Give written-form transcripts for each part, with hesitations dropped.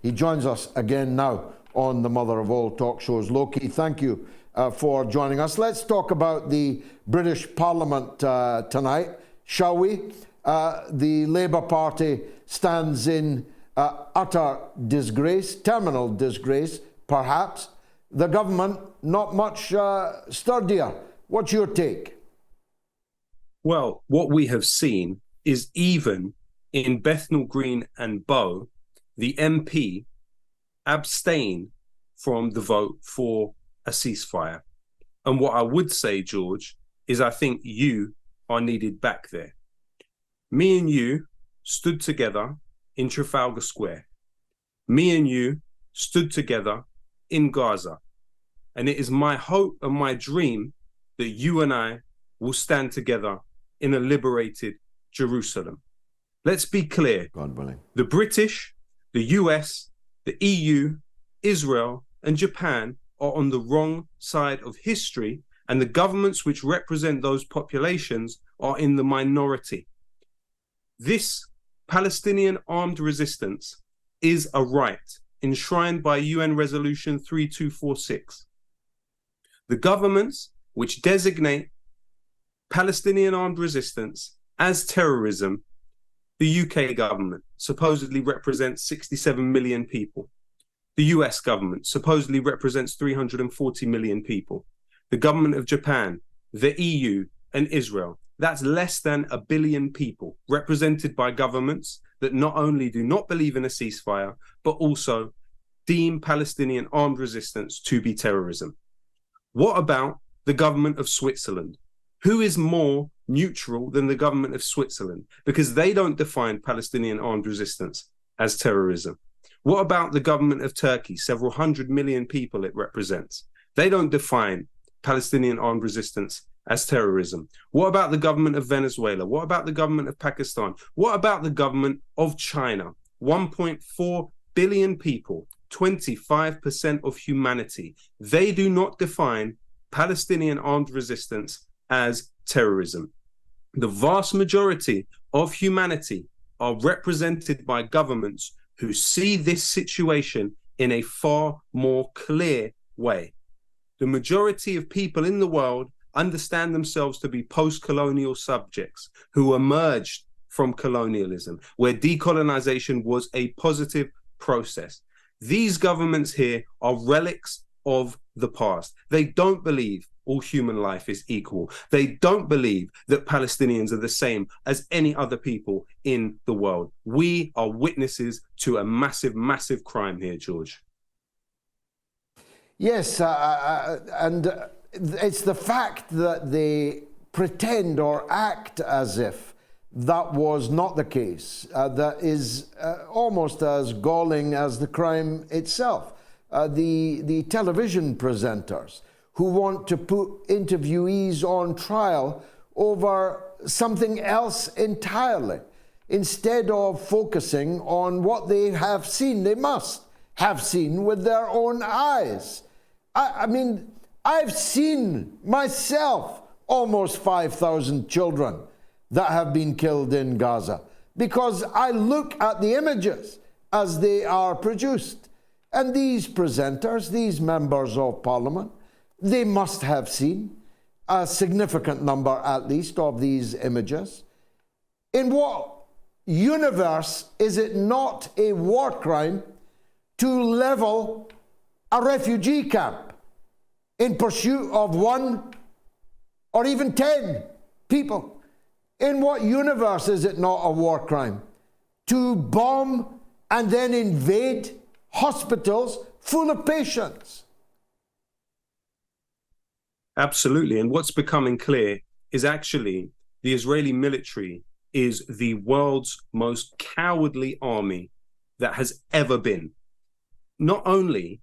He joins us again now on the mother of all talk shows. Lowkey, thank you for joining us. Let's talk about the British Parliament tonight, shall we? The Labour Party stands in utter disgrace, terminal disgrace, perhaps. The government, not much sturdier. What's your take? Well, what we have seen is even in Bethnal Green and Bow, the MP abstain from the vote for a ceasefire. And what I would say, George, is I think you are needed back there. Me and you stood together in Trafalgar Square. Me and you stood together in Gaza. And it is my hope and my dream that you and I will stand together in a liberated Jerusalem. Let's be clear. God willing. The British, the US, the EU, Israel, and Japan are on the wrong side of history, and the governments which represent those populations are in the minority. This Palestinian armed resistance is a right enshrined by UN Resolution 3246. The governments which designate Palestinian armed resistance as terrorism, the UK government supposedly represents 67 million people. The US government supposedly represents 340 million people. The government of Japan, the EU, and Israel, that's less than 1 billion people represented by governments that not only do not believe in a ceasefire, but also deem Palestinian armed resistance to be terrorism. What about the government of Switzerland? Who is more neutral than the government of Switzerland? Because they don't define Palestinian armed resistance as terrorism. What about the government of Turkey, several hundred million people it represents? They don't define Palestinian armed resistance as terrorism. What about the government of Venezuela? What about the government of Pakistan? What about the government of China? 1.4 billion people, 25% of humanity. They do not define Palestinian armed resistance as terrorism. The vast majority of humanity are represented by governments who see this situation in a far more clear way. The majority of people in the world understand themselves to be post-colonial subjects who emerged from colonialism, where decolonization was a positive process. These governments here are relics of the past. They don't believe all human life is equal. They don't believe that Palestinians are the same as any other people in the world. We are witnesses to a massive, massive crime here, George. Yes, and it's the fact that they pretend or act as if that was not the case that is almost as galling as the crime itself. The television presenters who want to put interviewees on trial over something else entirely, instead of focusing on what they have seen, they must have seen with their own eyes. I mean, I've seen myself almost 5,000 children that have been killed in Gaza because I look at the images as they are produced. And these presenters, these members of parliament, they must have seen a significant number, at least, of these images. In what universe is it not a war crime to level a refugee camp in pursuit of 1 or even 10 people? In what universe is it not a war crime to bomb and then invade hospitals full of patients? Absolutely. And what's becoming clear is actually the Israeli military is the world's most cowardly army that has ever been. Not only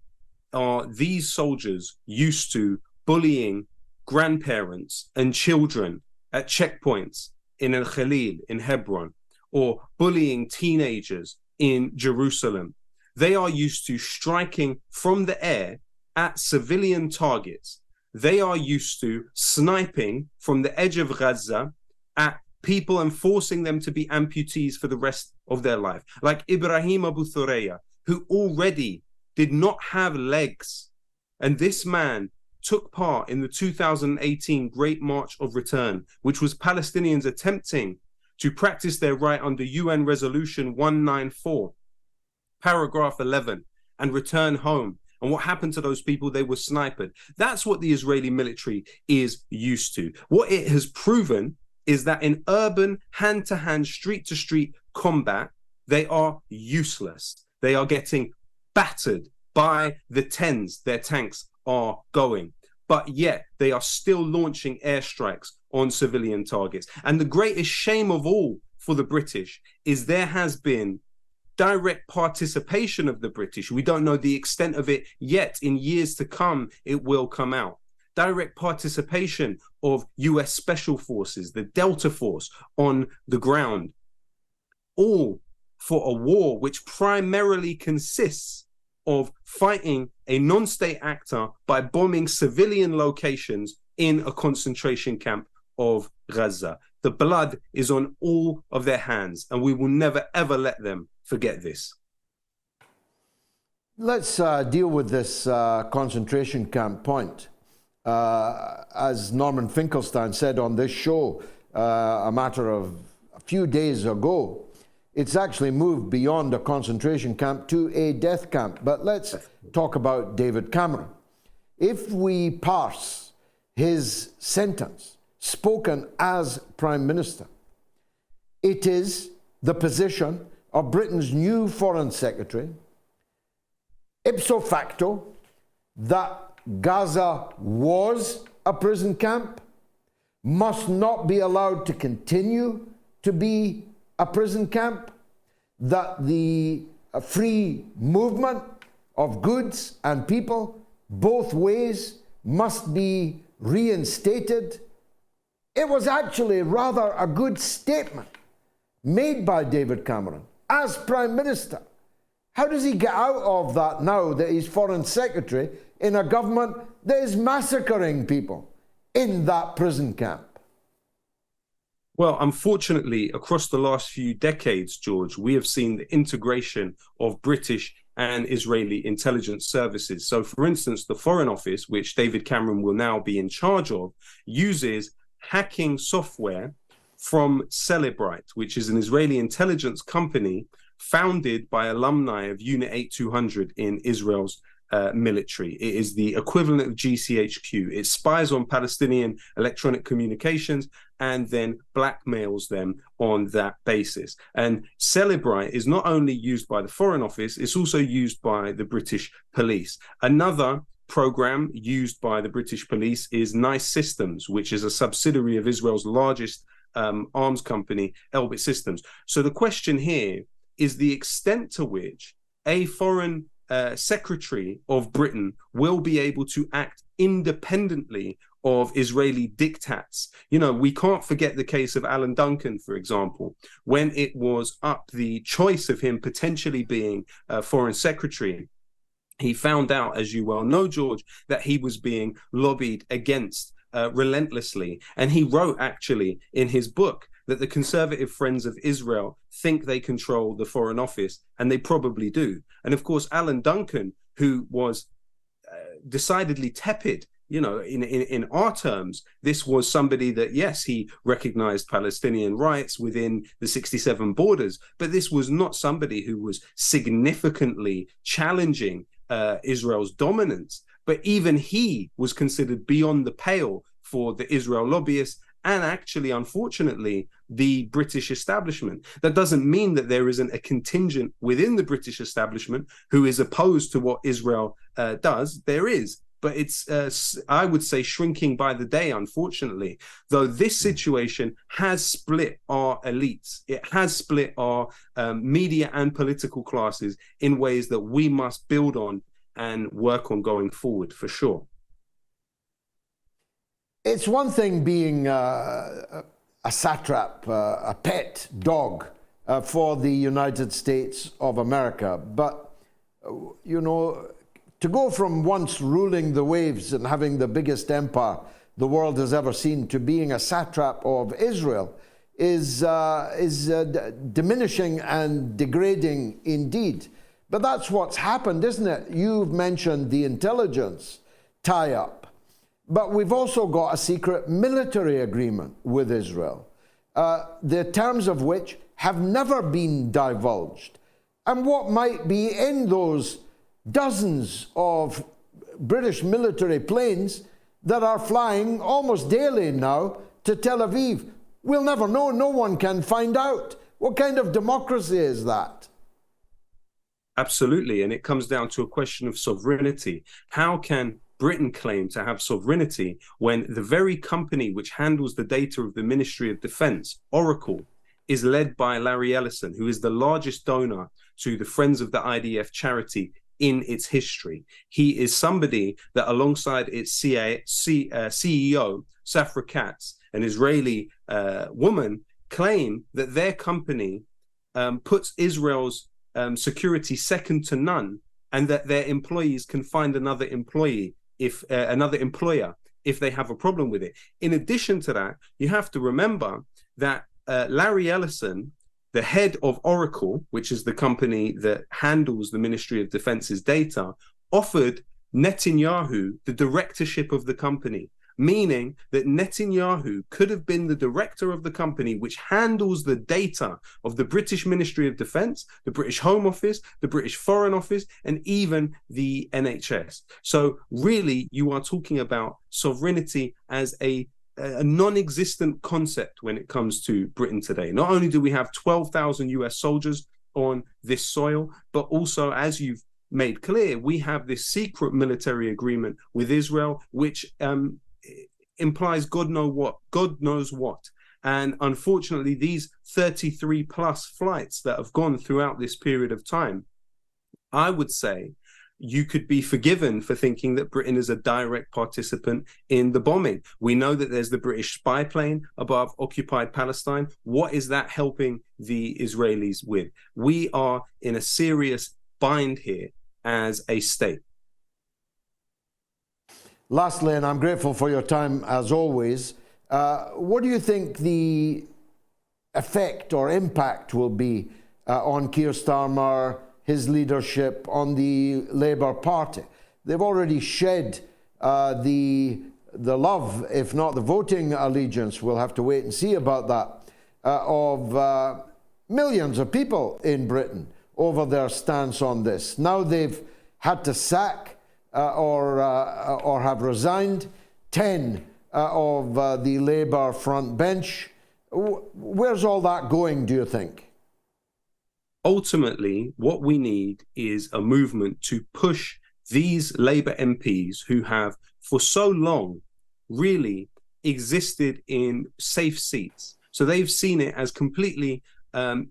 are these soldiers used to bullying grandparents and children at checkpoints in El Khalil, in Hebron, or bullying teenagers in Jerusalem, they are used to striking from the air at civilian targets. They are used to sniping from the edge of Gaza at people and forcing them to be amputees for the rest of their life. Like Ibrahim Abu Thureya, who already did not have legs. And this man took part in the 2018 Great March of Return, which was Palestinians attempting to practice their right under UN Resolution 194, paragraph 11, and return home. And what happened to those people? They were sniped. That's what the Israeli military is used to. What it has proven is that in urban, hand-to-hand, street-to-street combat, they are useless. They are getting battered by the tens their tanks are going. But yet they are still launching airstrikes on civilian targets. And the greatest shame of all for the British is there has been direct participation of the British. We don't know the extent of it yet. In years to come, it will come out. Direct participation of US Special Forces, the Delta Force on the ground, all for a war which primarily consists of fighting a non-state actor by bombing civilian locations in a concentration camp of Gaza. The blood is on all of their hands, and we will never, ever let them forget this. Let's deal with this concentration camp point. As Norman Finkelstein said on this show a matter of a few days ago, it's actually moved beyond a concentration camp to a death camp. But let's talk about David Cameron. If we parse his sentence, spoken as Prime Minister, it is the position of Britain's new Foreign Secretary, ipso facto, that Gaza was a prison camp, must not be allowed to continue to be a prison camp, that the free movement of goods and people both ways must be reinstated. It was actually rather a good statement made by David Cameron as Prime Minister. How does he get out of that now that he's Foreign Secretary in a government that is massacring people in that prison camp? Well, unfortunately, across the last few decades, George, we have seen the integration of British and Israeli intelligence services. So, for instance, the Foreign Office, which David Cameron will now be in charge of, uses hacking software from Celebrite, which is an Israeli intelligence company founded by alumni of Unit 8200 in Israel's military. It is the equivalent of GCHQ. It spies on Palestinian electronic communications and then blackmails them on that basis. And Celebrite is not only used by the Foreign Office, it's also used by the British police. Another program used by the British police is Nice Systems, which is a subsidiary of Israel's largest arms company, Elbit Systems. So the question here is the extent to which a foreign secretary of Britain will be able to act independently of Israeli diktats. You know, we can't forget the case of Alan Duncan, for example, when it was up the choice of him potentially being a foreign secretary. He found out, as you well know, George, that he was being lobbied against relentlessly. And he wrote actually in his book that the conservative Friends of Israel think they control the Foreign Office, and they probably do. And of course, Alan Duncan, who was decidedly tepid, you know, in our terms, this was somebody that, yes, he recognized Palestinian rights within the 67 borders, but this was not somebody who was significantly challenging Israel's dominance. But even he was considered beyond the pale for the Israel lobbyists and actually, unfortunately, the British establishment. That doesn't mean that there isn't a contingent within the British establishment who is opposed to what Israel does. There is, but it's, I would say, shrinking by the day, unfortunately. Though this situation has split our elites. It has split our media and political classes in ways that we must build on and work on going forward, for sure. It's one thing being a satrap, a pet dog for the United States of America, but, you know, to go from once ruling the waves and having the biggest empire the world has ever seen to being a satrap of Israel is diminishing and degrading indeed. But that's what's happened, isn't it? You've mentioned the intelligence tie-up, but we've also got a secret military agreement with Israel, the terms of which have never been divulged. And what might be in those dozens of British military planes that are flying almost daily now to Tel Aviv? We'll never know. No one can find out. What kind of democracy is that? Absolutely. And it comes down to a question of sovereignty. How can Britain claim to have sovereignty when the very company which handles the data of the Ministry of Defence, Oracle, is led by Larry Ellison, who is the largest donor to the Friends of the IDF charity in its history? He is somebody that, alongside its CEO, Safra Katz, an Israeli woman, claim that their company puts Israel's security second to none, and that their employees can find another employer if they have a problem with it. In addition to that, you have to remember that Larry Ellison, the head of Oracle, which is the company that handles the Ministry of Defence's data, offered Netanyahu the directorship of the company, meaning that Netanyahu could have been the director of the company which handles the data of the British Ministry of Defence, the British Home Office, the British Foreign Office, and even the NHS. So really, you are talking about sovereignty as a non-existent concept when it comes to Britain today. Not only do we have 12,000 US soldiers on this soil, but also, as you've made clear, we have this secret military agreement with Israel, which implies God knows what. And unfortunately, these 33 plus flights that have gone throughout this period of time, I would say you could be forgiven for thinking that Britain is a direct participant in the bombing. We know that there's the British spy plane above occupied Palestine. What is that helping the Israelis with? We are in a serious bind here as a state. Lastly, and I'm grateful for your time as always, what do you think the effect or impact will be on Keir Starmer, his leadership, on the Labour Party? They've already shed the love, if not the voting allegiance, we'll have to wait and see about that, of millions of people in Britain over their stance on this. Now they've had to sack or have resigned 10 of the Labour front bench. Where's all that going, do you think? Ultimately, what we need is a movement to push these Labour MPs who have for so long really existed in safe seats. So they've seen it as completely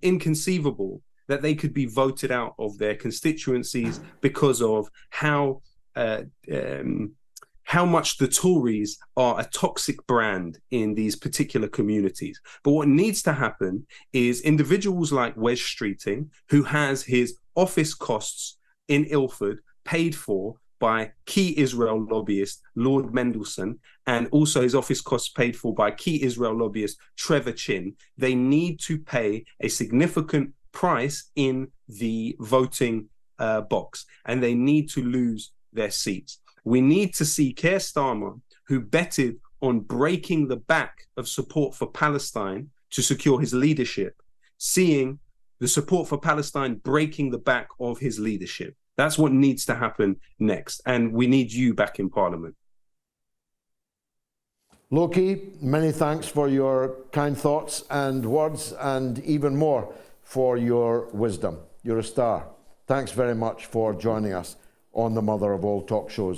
inconceivable that they could be voted out of their constituencies because of how much the Tories are a toxic brand in these particular communities. But what needs to happen is individuals like Wes Streeting, who has his office costs in Ilford paid for by key Israel lobbyist Lord Mendelsohn, and also his office costs paid for by key Israel lobbyist Trevor Chin. They need to pay a significant price in the voting box, and they need to lose their seats. We need to see Keir Starmer, who betted on breaking the back of support for Palestine to secure his leadership, seeing the support for Palestine breaking the back of his leadership. That's what needs to happen next. And we need you back in Parliament. Lowkey, many thanks for your kind thoughts and words, and even more for your wisdom. You're a star. Thanks very much for joining us on the Mother of All Talk Shows.